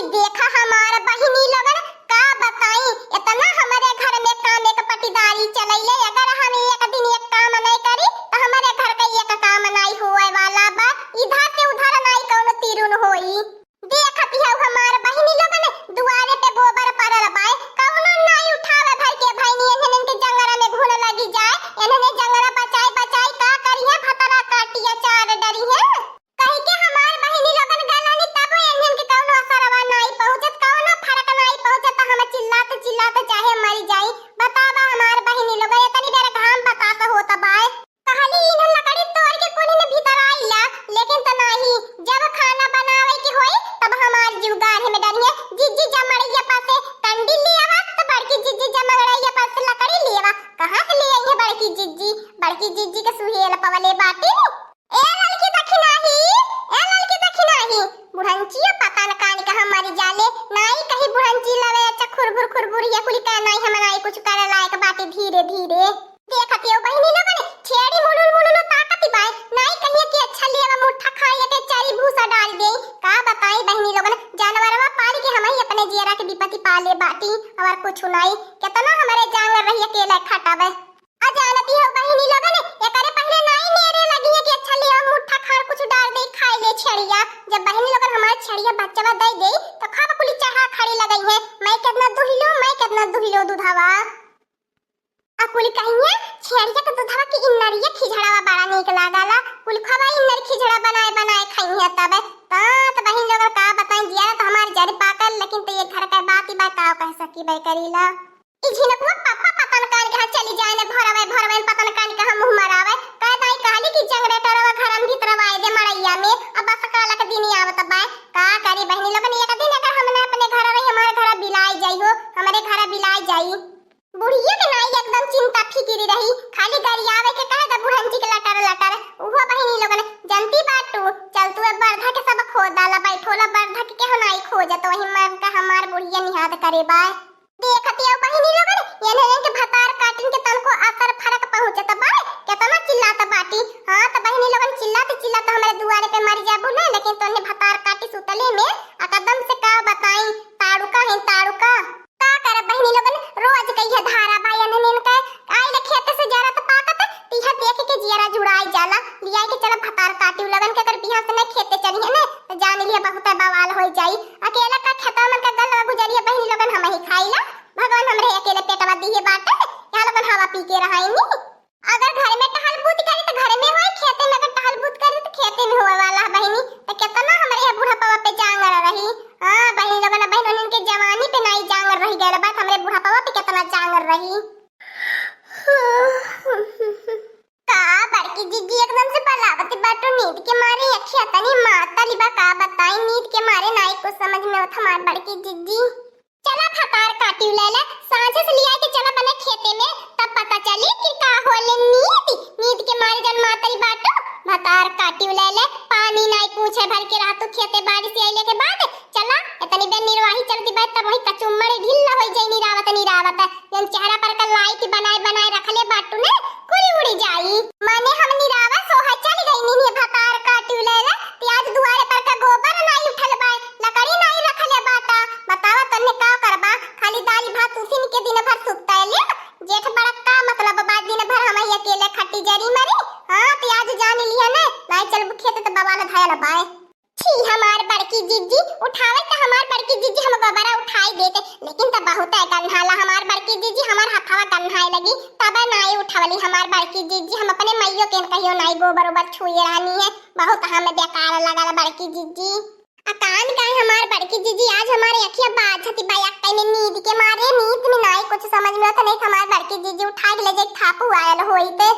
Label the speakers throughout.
Speaker 1: देखा हमार बहिनी लोगन का बताई इतना हमारे घर में काम एक पटीदारी चलैले। अगर हम एक दिन एक काम नहीं करी तो हमारे घर का एक काम नहीं होए वाला बा। इधर से उधर नहीं कौनो तीरुन होई। देखती है हमार बहिनी लोगन दुआरे पे गोबर पड़ल बाए कौनो नहीं उठावे भर के भैनी इन्हन के जंगरा में घुन लगी जाए। इन्हने जंगरा बचाई बचाई का करी है भतरा काटिया चार डरी है कही के हमार बहिनी लोगन गलानी तब इन्हन के कौनो असरवा नहीं पहुंचत कौनो फर्क नहीं पहुंचत। हम चिल्लाते चिल्लाते चाहे मरी जाई। बतावा हमार बहिनी लोगन इतनी देर घाम बतासा होता बाए कहली इन्हन लकड़ी तोड़ के कोनी ने भीतर आइला लेकिन त नहीं। जब खाना बनावे के होई तब हमार जीव गाढ़े में डरिए जिज्जी जमड़िया पासे कंडी लियावा तो बड़की जिज्जी जमड़िया पासे लकड़ी लियावा। कहां से ले आई है बड़की जिज्जी के सुहेल पवले बाटी। ए ललकी दखिनाही बुढ़ंचिया पता न कान का हमारी जाले नाई कहीं बुढ़ंची लवे अच्छा खुरबुर या कुली का नहीं हम नाई कुछ करे लायक बाटी धीरे धीरे देखती हो बहिनी लोगन छेड़ी मुलुल ताकती बाय नाई कहिए कि अच्छा लेवा मुट्ठा खाइए के चारी भूसा डाल दे। का बताई बहिनी लोगन जानवरवा पाल के हम ही अपने जियरा के विपत्ति पाले बाटी और कुछ नहीं कितना हमारे जानवर रही अकेला खटावे। आ जानती हो बहिनी लोगन एकरे पहले नाई नेरे लगी है कि अच्छा लेवा मुट्ठा खार कुछ डाल दे खाई ले छड़िया। जब बहिनी लोगन हमारे छड़िया बच्चा दे दे तो खाब कुली चाहा खड़ी लगई है मैं कितना दुहिलो दूधावा कुल कहिए छेड़िया के दूधवा के इन्नरिया खिझड़ावा बड़ा नीक लागला। कुल खवा इन्नर खिझड़ा बनाए खाई है तब तात बहिन लोग का बताई दिया तो हमारी जड़ पाकल लेकिन तो ये घर का बात ही बताओ कह सकी बे करीला। ई झिनकुआ पापा पतन कान के चली जाए ने भरवे पतन कान के हम मुंह मरावे कह दाई कहली कि जनरेटरवा घरन भीतर वाए दे मड़ैया में अब बस काला के दिन आवत बा का करी बहिनी लोग एक दिन अगर हमने अपने घर रही हमारे घर बिलाई जाई हो हमारे घर बिलाई जाई। बुढ़िया के नाई एकदम चिंता फिकिरी रही खाली गरियावे के कहे द बुढ़ंची के लटर उहो बहिनी लोगन जनती बाटू चल तू बरधा के सब खो डाला बैठोला बरधा के हनाई खोजत वही मन का हमार बुढ़िया निहाद करे बा। देखती हो बहिनी लोगन येने के भतार काटिन के तन को असर फरक पहुंचत बा कितना चिल्लाता बाटी। हां तो बहिनी लोगन चिल्लाते हमारे दुआरे पे मर जाबू ना लेकिन तोने भतार काटी सुतले में एकदम से का बताई ताड़ुका का कर बहिनी लोगन रोज कहिए धारा बायन ने का आइले खेत से जरा तो पाकत तीहा देख के जियरा जुड़ाई जाला लिया के चल भतार काटी लगन के कर बिहां से नहीं खेते चली है ना तो जान लिया बहुत बवाल हो जाई। अकेला का खेता में का गल गुजरिए बहिनी लोगन हम ही खाइला भगवान हमरे अकेले पेटवा दिए बाटे या लोगन हवा पी के रहाईनी। अगर घर में टहल बूत करी तो घर में होए खेते में अगर टहल बूत करी तो खेते में होए वाला बहिनी तो कितना हमरे बूढ़ा पावा पे जांगर रही। हां बहिनी लोगन बहिनन के जवानी पे नहीं जांगर रही गए बात हमरे बूढ़ा पावा पे कितना जांगर रही। का बड़की जिज्जी एकदम से पलावती बाटो नींद के मारे अखिया तनी माता लिबा का बताई नींद के मारे नहीं कुछ समझ में आवत हमार बड़की जिज्जी। चला भतार काटी लेले सांझे से लिया के चला बने खेते में तब पता चली कि का होले नींद के मारे जन मातरी बाटो भतार काटी लेले पानी नहीं पूछे भर के रातू खेते बाड़ी से आइले के बाद चला इतनी देर निर्वाही चलती बात तब वही कचुम्मड़े ढिल्ला होई जाई निरावत जन चेहरा पर का लाइट बनाए रखले बाटू ने कुली उड़ी जाई माने हम निरावा सोहा चल गई नी भतार काटी लेले प्याज दुआरे पर का गोबर नहीं उठल बाय लकड़ी नहीं रखले बाटा बतावा तन्ने का करबा खाली दाल भात उसी के दिन भर सुतता ले जेठ बड़ा का मतलब बाद दिन भर हम ही अकेले खट्टी जरी मरी। हां प्याज जान लिया ने नहीं चल खेते तो बवाल धायल बाय छी हमार बड़की जिज्जी उठावे त हमार बड़की जिज्जी हम गोबरा उठाई देते लेकिन तब बहुत है गन्हाला हमार बड़की जिज्जी हमार हथवा गन्हाए लगी तब नहीं उठावली हमार बड़की जिज्जी हम अपने मैयो के कहियो नहीं गोबर ओबर छुए रानी है बहुत हमें बेकार लगल बड़की जिज्जी। अकान का हमार बड़की जिज्जी आज हमारे अखिया बाझती बाया कने नींद के मारे नींद में नहीं कुछ समझ में आता नहीं हमार बड़की जिज्जी उठा के ले जे थापू आयल होइते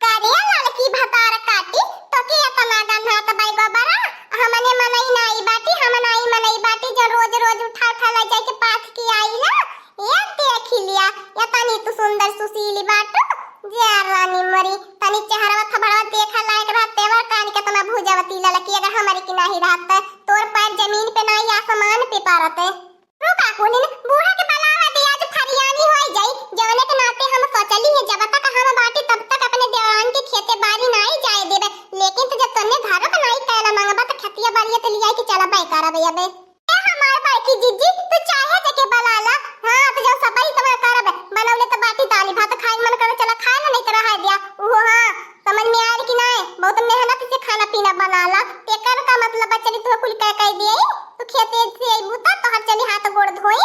Speaker 1: करे लड़की भतार काटी तो के इतना गन्हा त बाई गोबरा हमने मनई नहीं बाटी जो रोज उठा ले जाए के पाथ की आईला ये देख लिया या तनी तू सुंदर सुशीली बाटो जे रानी मरी तनी चेहरा थबड़ा देखा लायक रहते वर कान के तना भुजावती ललकी अगर हमारी की नहीं रहता तोर पैर जमीन पे नहीं आसमान पे पारते रुका कोनी बूढ़ा के बलावा दे आज फरियानी होई जाई जवने के नाते हम सोचली है जब तक हम बाटी तब तक अपने देवरान के खेते बाड़ी नहीं जाए देबे लेकिन तो जब तन्ने घर बनाई कैला मांगबा त खतिया बाड़िया त लिया के चला बाई करबे अबे ए हमार बाकी खेते से आइबू त तोहर चली हाथ गोड़ धोई।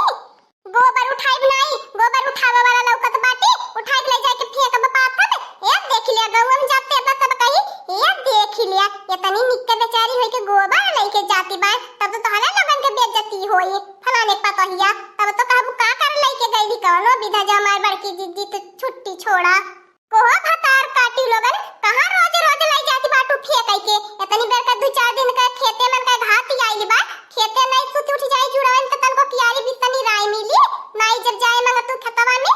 Speaker 1: गोबर उठाइब नहीं, गोबर उठावे वाला लौकत बाटी, उठाई ले जाके फेंकब पाथर। ए देख लिया गौवा में जाते बस सब कही, ए देख लिया ये तनी निक्के बेचारी होई के गोबर लेके जाती बा, तब तो तोहरा लोगन के बेइज्जती होई। फलाने पतहिया तब तो कहबू का कर लेके गईली कवनो विधा जा मार बड़की जीजी के छुट्टी छोड़ा। कोहो भतार काटी लोगन कहां रोज रोज लाई जाती बाटू फेंकाई के। इतनी बेर का 2-4 दिन का खेते में का घात आइली बा, खेते नहीं सुत उठ जाई जुड़ावन त तन को कियारी बिस्तनी राय मिली नहीं। जब जाए मंग तू खेतवा में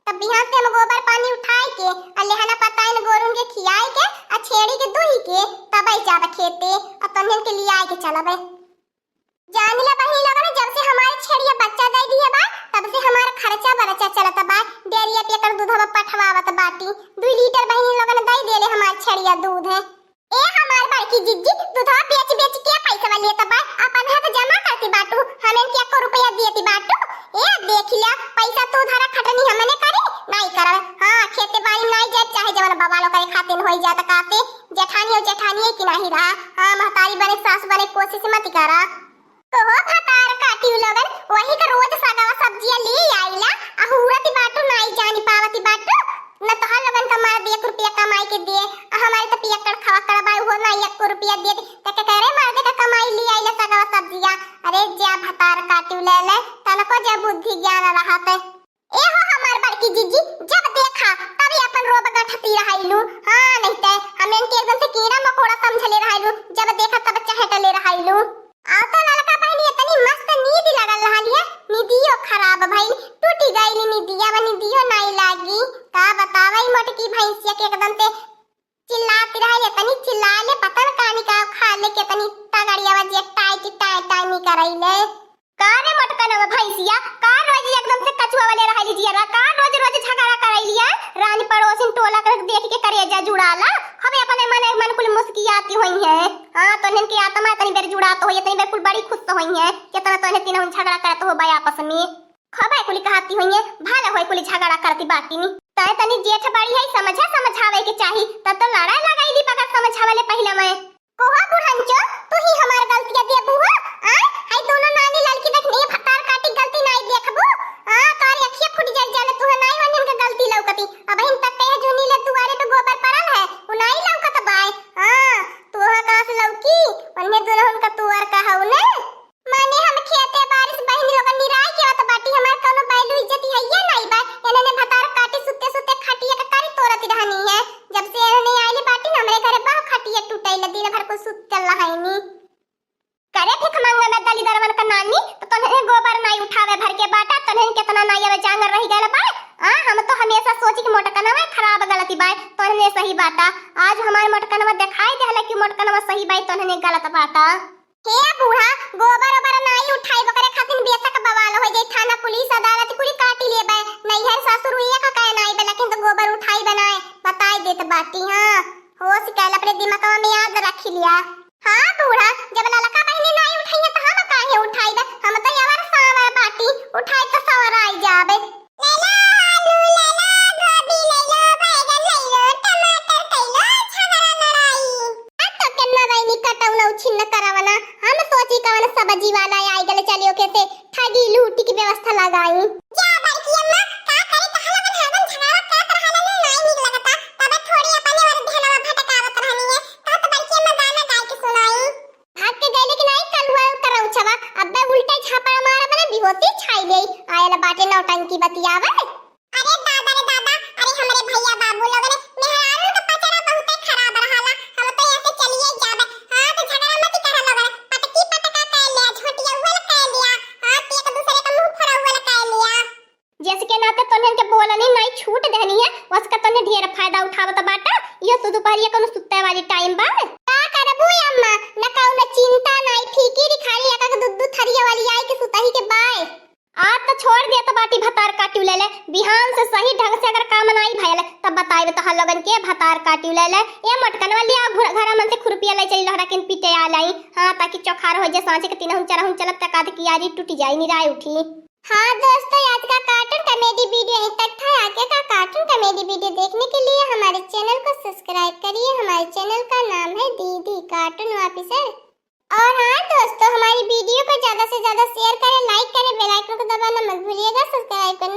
Speaker 1: तब बिहान से हम गोबर पानी उठाई के अल्लाहना पताइन गोरुन के खियाई के आ छेड़ी के दुही के तब आई जाब खेते और तन्हन के लिए आई के चलबे। जानिला बहिनी लगन जब से हमारे छेड़िया बच्चा दे दिए बा तब से हमारा खर्चा बरचा चलत बा। डेरिया पे कर दूधवा पठवावत बाटी 2 लीटर बहिनी लगन दे देले हमार छेड़िया दूध है। ए हमार बड़की जिज्जी दूधवा बेच बेच के पैसा लेत बा, अपन हाथ जमा करती बाटू, हमें के 1 रुपया देती बाटू। ए देख लिया पैसा तू धरा खटनी हमने करी नहीं करब। हां खेते बाड़ी नहीं जाए चाहे जवन बाबा लोग करे खातिर होई जात काते जेठानी और जेठानी की नहीं रहा। हां महतारी बने सास बने कोशिश मत करा। तो हो भतार काटी लगन वही का रोज सगावा सब्जियां ले आइला आ हुरती बाटू नहीं जानी पावती बाटू न तो हर लगन कमार 1 रुपया कमाई के दे हमारे तो पिया कर खावा करबा हो ना 1 रुपया दे त के करे मार दे का कमाई ले आइला सगावा सब्जियां। अरे जा भतार काटी ले ले तनको जा बुद्धि ज्ञान रहत। ए हो हमार बड़की जीजी जब देखा तभी अपन रोब गठती रहाइलू। हां नहीं ते हमें के एकदम से कीड़ा मकोड़ा समझले रहाइलू, जब देखा तब चहटले रहाइलू। आओ तो ललका बहनी इतनी मस्त नींद लगल रहलिए, नींदियो खराब भइल टूटी गईली नींदिया व नींदियो नहीं लागी। का बतावई मोटकी भैंसिया के एकदम से चिल्लाती रहे तनी चिल्लाले पता न कानी का खा ले के तनी तगड़िया बजे टाई टाई नहीं करैले। का रे मोटकन भैंसिया का रोज एकदम से कछुआ वाले रहली जिया का रोज रोज झगड़ा करैलिया रानी पड़ोसिन टोला कर देख के करेजा जुड़ाला हमें अपने मन कुल मुस्कियाती होई है। हां तोहन के आत्मा तनी बेर जुड़ा तो होई तनी बेर कुल बड़ी खुश तो होई है कितना तोहन तीनों झगड़ा करत हो भाई आपस में खबाय कुल कहती होई है भाला होई कुल झगड़ा करती बाटी नी तय तनी जेठ बड़ी है समझावे के चाही तब तो लड़ाई लगाईली पकड़ समझावले पहले मैं कोहा बुढ़ंचो तू ही हमार गलतियां देबू हो। आ हाय दोनों नानी लड़की देखने भतार काटी गलती नहीं देखबू। आ तारी अखियां फूट जाने तू नहीं वनन के गलती लौकती अब इन तक ते जुनी ले दुआरे पे गोबर पड़ल है उ नहीं लौकत बाय। हां तू हा कहां से लौकी वन्ने दुल्हन का तुअर का हउ ने माने हम खेते बारिश बहिनी लोग निराय के तो बाटी हमार कोनो बैलू इज्जत है ये नहीं बा एने भतार काटी सुते सुते खटिया के तारी तोरत रहनी है। जब से एने आइले बाटी न हमरे घरे बा खटिया टूटैले दिन भर को सुत चल रहाइनी करे फिक मंगा में दली दरवन का नानी तो तन्हे गोबर नहीं उठावे भर के बाटा तन्हे कितना नहीं आवे जांगर रही गल बा। हां हम तो हमेशा सोची कि मोटकनवा खराब गलती बा तन्हे सही बाटा आज हमारे मोटकनवा दिखाई देहला कि मोटकनवा सही बा तन्हे गलत बाटा। हे बूढ़ा गोबर ओबर नहीं उठाई बकरे खातिन बेशक बवाल हो जाई थाना पुलिस अदालत कुली काटी लेबे नैहर ससुर ये का कहे नहीं बे लेकिन तो गोबर उठाई बनाए बताई देत बाटी। हां होश कैल अपने दिमाग में याद रख लिया। हां बूढ़ा जब ललका बहनी नहीं उठाई तो हम काहे उठाई हम तो यावर सावर बाटी उठाई तो सवर आई जाबे। लेला आलू लेला गोभी लेला बैगन लेला टमाटर कैला झगड़ा लड़ाई अब तो केना गईनी कटौना छिन्न करावना हम सोची कवन सब्जी वाला आई गले चलियो कैसे ठगी लूटी की व्यवस्था लगाई। जा बड़की अम्मा का करे कहला बन हवन झगड़ा करत रहला नहीं निक लगता तब थोड़ी अपने वर ध्यानवा भटकावत रहनी है ता तो बड़की अम्मा गाना गाय के सुनाई भाग के गए लेकिन आई कल हुआ करौ छवा अब्बे उल्टा छापा मारा बने बेहोशी छाई गई आयला बाटे नौटंकी बतियावे। अरे दादा रे दादा अरे हमरे भैया बाबू लोग ने मेहरारू का पचरा बहुत खराब रहला हम तो यहां से चलिए जाबे। हां तो झगड़ा मत कर लोग पटकी पटका कर लिया झोटिया हुआ कर लिया हां एक दूसरे का मुंह फोड़ा हुआ कर लिया जैसे के नाते तोहन के बोलनी नहीं छूट देनी है उसका तने ढेर फायदा उठावत बाटा ये तो दोपहरिया कोनो सुत्ते वाली टाइम बा का करबू अम्मा न कौनो चिंता नहीं फिकिर खाली एक दूध थरिया वाली आई के सुताही के बाय आज तो छोड़ दे तो बाटी भतार काटी ले ले बिहान से सही ढंग से अगर काम नहीं भइल तब बताइबे तो हल लगन के भतार काटी ले ले ए मटकन वाली घर मन से खुरपिया ले चली लहरा के पीटे आ लाई। हां ताकि चोखार हो जाए सांचे के तीनों चरहुं चलत तक आध की यारी टूट जाए निराय उठी। हां दोस्तों आज का कार्टून कॉमेडी वीडियो यहीं तक था। आगे का कार्टून कॉमेडी वीडियो देखने के लिए हमारे चैनल को सब्सक्राइब करिए। हमारे चैनल का नाम है दीदी कार्टून ऑफिसर और हाँ दोस्तों, हमारी वीडियो को ज्यादा से ज्यादा शेयर करें, लाइक करें, बेल आइकन को दबाना मत भूलिएगा, सब्सक्राइब करना